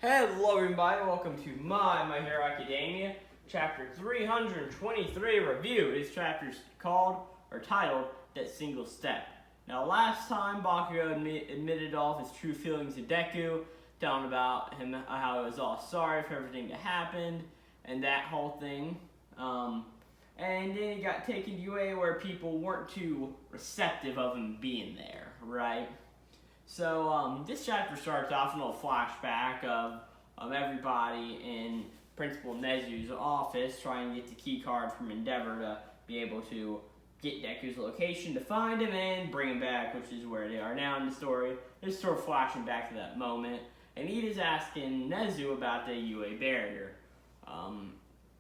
Hello everybody, welcome to My Hero Academia, chapter 323 review. This chapter is titled, That Single Step. Now last time, Bakugo admitted all of his true feelings to Deku, telling about him how he was all sorry for everything that happened, and that whole thing. And then he got taken to UA where people weren't too receptive of him being there, right? So this chapter starts off in a little flashback of everybody in Principal Nezu's office trying to get the key card from Endeavor to be able to get Deku's location to find him and bring him back, which is where they are now in the story. They're sort of flashing back to that moment. And Ida's asking Nezu about the UA barrier,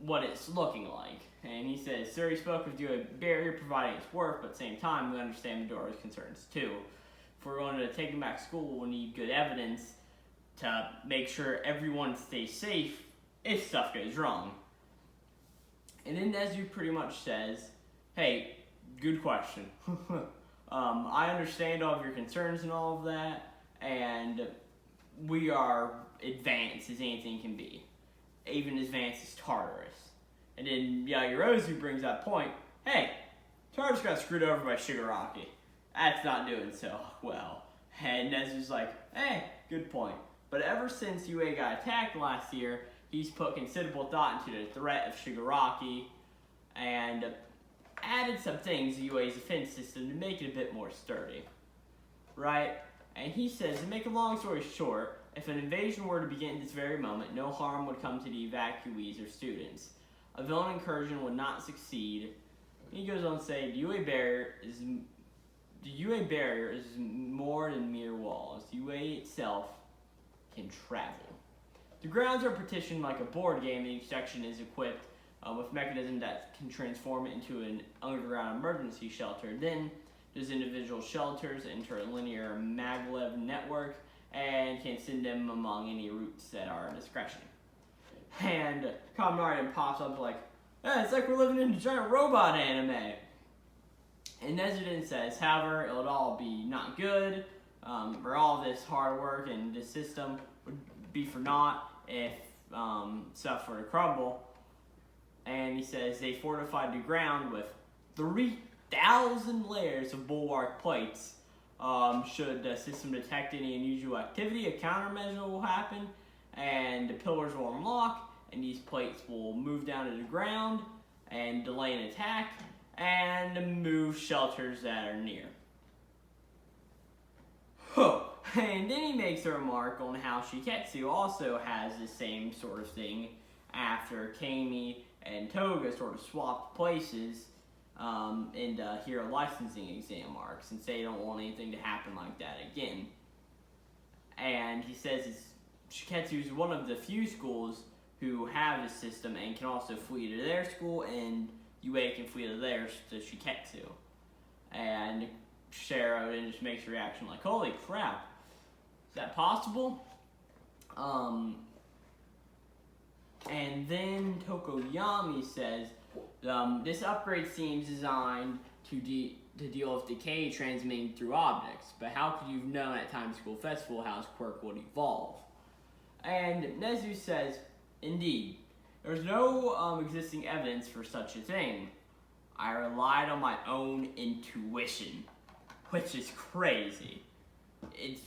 what it's looking like. And he says, "Sir, he spoke of UA barrier providing its work, but at the same time, we understand Midoriya's concerns too. If we're going to take him back to school, we'll need good evidence to make sure everyone stays safe if stuff goes wrong." And then Nezu pretty much says, "Hey, good question. I understand all of your concerns and all of that, and we are advanced as anything can be, even as advanced as Tartarus." And then Yaoyorozu brings that point, "Hey, Tartarus got screwed over by Shigaraki. That's not doing so well." And Nezu's like, "Hey, good point. But ever since UA got attacked last year, he's put considerable thought into the threat of Shigaraki and added some things to UA's defense system to make it a bit more sturdy." Right? And he says, to make a long story short, if an invasion were to begin at this very moment, no harm would come to the evacuees or students. A villain incursion would not succeed. He goes on to say, the UA barrier is more than mere walls. UA itself can travel. The grounds are partitioned like a board game, and each section is equipped with mechanisms that can transform it into an underground emergency shelter. Then there's individual shelters enter a linear maglev network and can send them among any routes that are discretion. And Kaminari pops up like, "Hey, it's like we're living in a giant robot anime." And Nezu says, however, it would all be not good, or all this hard work and this system would be for naught if stuff were to crumble. And he says they fortified the ground with 3,000 layers of bulwark plates. Should the system detect any unusual activity, a countermeasure will happen, and the pillars will unlock, and these plates will move down to the ground and delay an attack and move shelters that are near. And then he makes a remark on how Shiketsu also has the same sort of thing after Kami and Toga sort of swapped places in the hero licensing exam arc, since they don't want anything to happen like that again. And he says Shiketsu is one of the few schools who have this system and can also flee to their school, and UA can flee to theirs to Shiketsu. And Shiro then just makes a reaction like, "Holy crap, is that possible?" And then Tokoyami says, this upgrade seems designed to deal with decay transmitting through objects, but how could you have known at Time School Festival how his quirk would evolve? And Nezu says, indeed, there's no existing evidence for such a thing. I relied on my own intuition, which is crazy. It's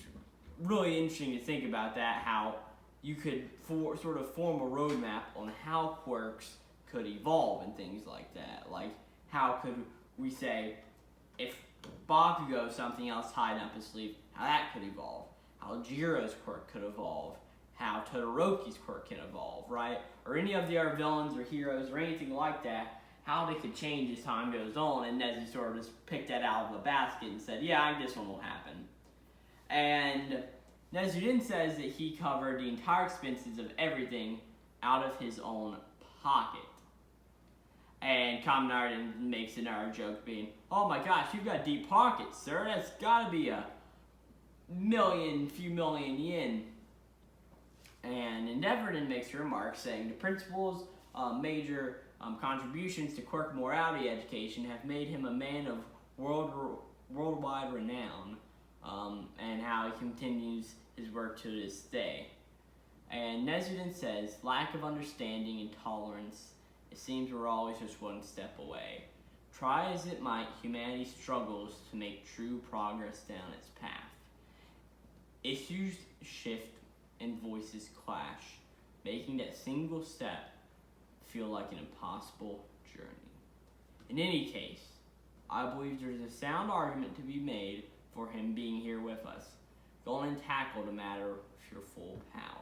really interesting to think about that, how you could sort of form a roadmap on how quirks could evolve and things like that. Like, how could we say, if Bakugo something else tied up his sleeve, how that could evolve, how Jiro's quirk could evolve, how Todoroki's quirk can evolve, right? Or any of the other villains or heroes or anything like that, how they could change as time goes on. And Nezu sort of just picked that out of the basket and said, yeah, I think this one will happen. And Nezu says that he covered the entire expenses of everything out of his own pocket. And Kaminari makes another joke being, "Oh my gosh, you've got deep pockets, sir. That's gotta be a few million yen." And Endeavor then makes a remark saying the principal's major contributions to quirk morality education have made him a man of worldwide renown, and how he continues his work to this day. And And Nezuden says, lack of understanding and tolerance, it seems we're always just one step away. Try as it might, humanity struggles to make true progress down its path. Issues shift and voices clash, making that single step feel like an impossible journey. In any case, I believe there's a sound argument to be made for him being here with us. Go on and tackle the matter with your full power.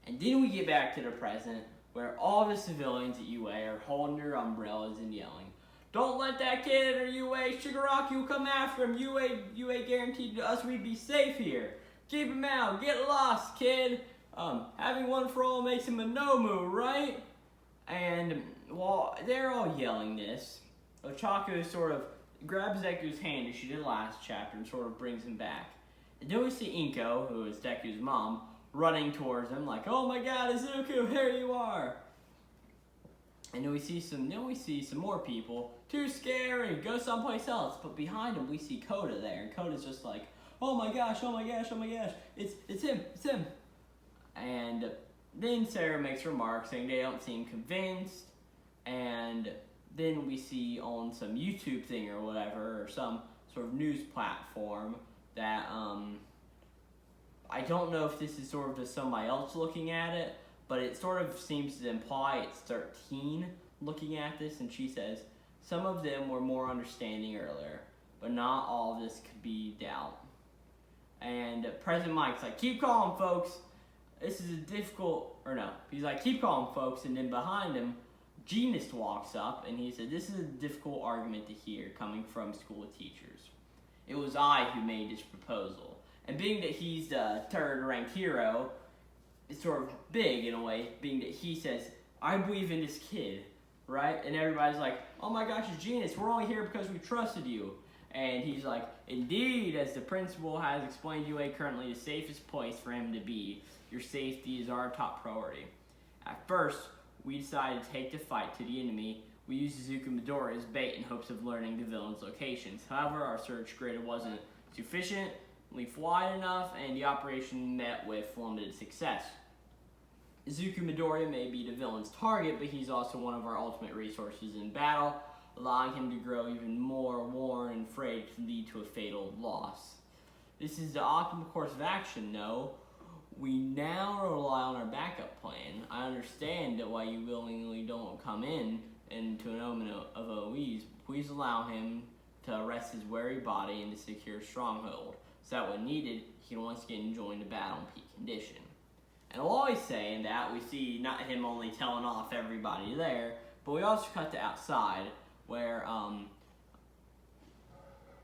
And then we get back to the present, where all the civilians at UA are holding their umbrellas and yelling, "Don't let that kid enter UA! Shigaraki will come after him! UA guaranteed to us we'd be safe here! Keep him out! Get lost, kid! Having one for all makes him a Nomu, right?" And while they're all yelling this, Ochako sort of grabs Deku's hand as she did last chapter and sort of brings him back. And then we see Inko, who is Deku's mom, running towards him like, "Oh my god, Izuku, here you are!" And then we see some more people. Too scary, go someplace else. But behind him we see Koda there, and Koda's just like, "Oh my gosh, oh my gosh, oh my gosh, it's him. And then Sarah makes remarks saying they don't seem convinced, and then we see on some YouTube thing or whatever, or some sort of news platform that, I don't know if this is sort of just somebody else looking at it, but it sort of seems to imply it's 13 looking at this, and she says, some of them were more understanding earlier, but not all of this could be doubt. And President Mike's like, "Keep calm, folks. This is a difficult," or no, he's like, "Keep calm, folks," and then behind him, Genist walks up, and he said, "This is a difficult argument to hear coming from school teachers. It was I who made this proposal." And being that he's the third-ranked hero, it's sort of big in a way, being that he says, "I believe in this kid," right? And everybody's like, "Oh my gosh, it's Genist. We're only here because we trusted you." And he's like, "Indeed, as the principal has explained, UA currently the safest place for him to be. Your safety is our top priority. At first, we decided to take the fight to the enemy. We used Izuku Midori as bait in hopes of learning the villain's locations. However, our search grid wasn't sufficiently wide enough, and the operation met with limited success. Izuku Midori may be the villain's target, but he's also one of our ultimate resources in battle, allowing him to grow even more worn and frayed could lead to a fatal loss. This is the optimal course of action, no. We now rely on our backup plan. I understand that why you willingly don't come into an omen of OEs. Please allow him to rest his weary body in the secure stronghold, so that when needed, he can once again join the battle in peak condition." And while he's saying that, we see not him only telling off everybody there, but we also cut to outside, where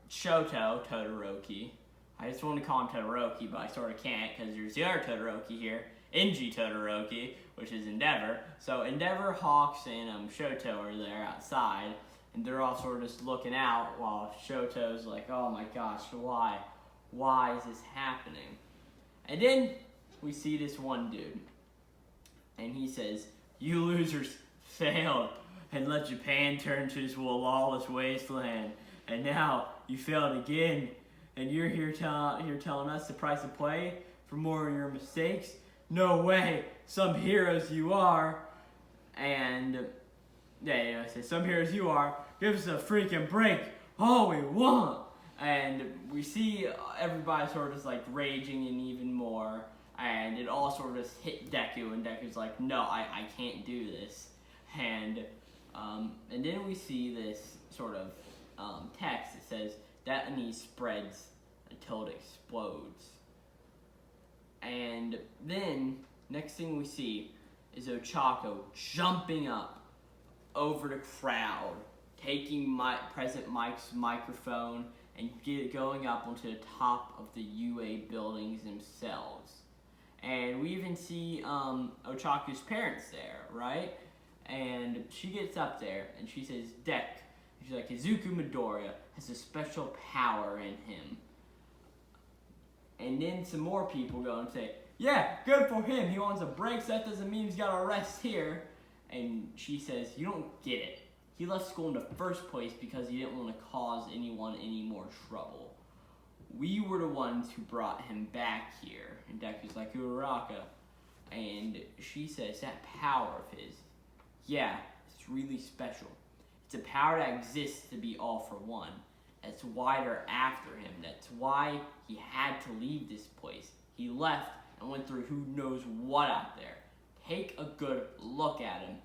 Shoto, Todoroki, I just want to call him Todoroki, but I sort of can't because there's the other Todoroki here, Enji Todoroki, which is Endeavor. So Endeavor, Hawks, and Shoto are there outside, and they're all sort of just looking out while Shoto's like, "Oh my gosh, why? Why is this happening?" And then we see this one dude, and he says, "You losers failed and let Japan turn to this lawless wasteland, and now you failed again, and you're here telling us the price of play for more of your mistakes? No way, some heroes you are." And yeah, say, "Some heroes you are, give us a freaking break, all we want." And we see everybody sort of just like raging and even more, and it all sort of just hit Deku, and Deku's like, "No, I can't do this." And then we see this sort of text that says, "Destiny spreads until it explodes." And then, next thing we see is Ochako jumping up over the crowd, taking President Mike's microphone and going up onto the top of the UA buildings themselves. And we even see Ochako's parents there, right? And she gets up there and she says, "Deck." She's like, "Izuku Midoriya has a special power in him." And then some more people go and say, "Yeah, good for him. He wants a break, so that doesn't mean he's got to rest here." And she says, "You don't get it. He left school in the first place because he didn't want to cause anyone any more trouble. We were the ones who brought him back here." And Deku's like, "Uraraka." And she says, that power of his, yeah, it's really special. It's a power that exists to be all for one. That's why they're after him. That's why he had to leave this place. He left and went through who knows what out there. Take a good look at him.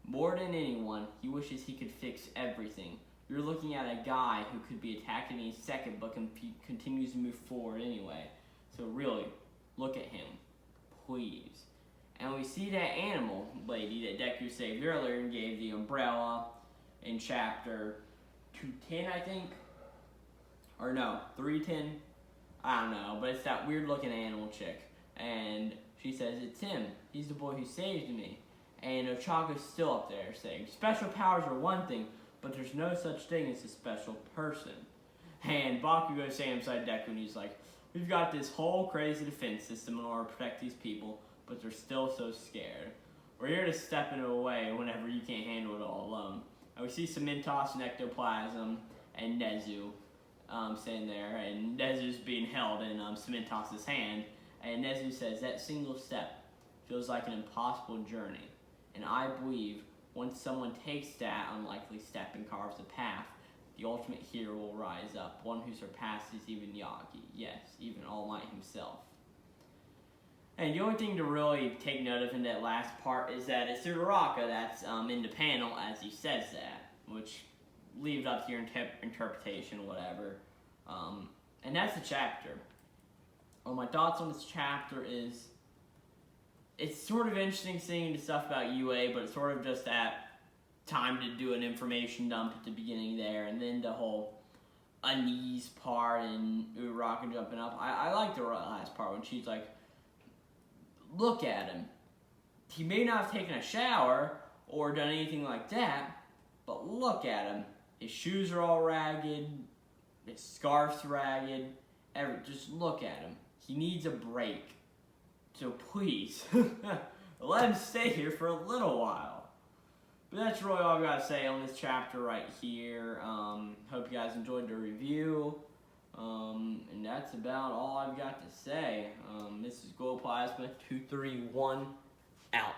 More than anyone, he wishes he could fix everything. You're looking at a guy who could be attacked any second, but continues to move forward anyway. So really, look at him, please. And we see that animal lady that Deku saved earlier and gave the umbrella in chapter 210, I think. Or no, 310. I don't know, but it's that weird looking animal chick. And she says, it's him. He's the boy who saved me. And Ochaga's still up there saying, special powers are one thing, but there's no such thing as a special person. And Bakugo's saying inside Deku, and he's like, we've got this whole crazy defense system in order to protect these people, but they're still so scared. We're here to step in away whenever you can't handle it all alone. And we see Cementos and Ectoplasm and Nezu sitting there, and Nezu's being held in Cementos' hand. And Nezu says, that single step feels like an impossible journey. And I believe once someone takes that unlikely step and carves a path, the ultimate hero will rise up, one who surpasses even Yagi, yes, even All Might himself. And the only thing to really take note of in that last part is that it's Uraraka that's in the panel as he says that, which leaves up to your interpretation, whatever. And that's the chapter. My thoughts on this chapter is, it's sort of interesting seeing the stuff about UA, but it's sort of just that time to do an information dump at the beginning there, and then the whole unease part and Uraraka jumping up. I like the last part when she's like, look at him. He may not have taken a shower or done anything like that, but look at him. His shoes are all ragged, his scarf's ragged, just look at him. He needs a break. So please, let him stay here for a little while. But that's really all I've got to say on this chapter right here. Hope you guys enjoyed the review. And that's about all I've got to say. This is Glowplasma231 out.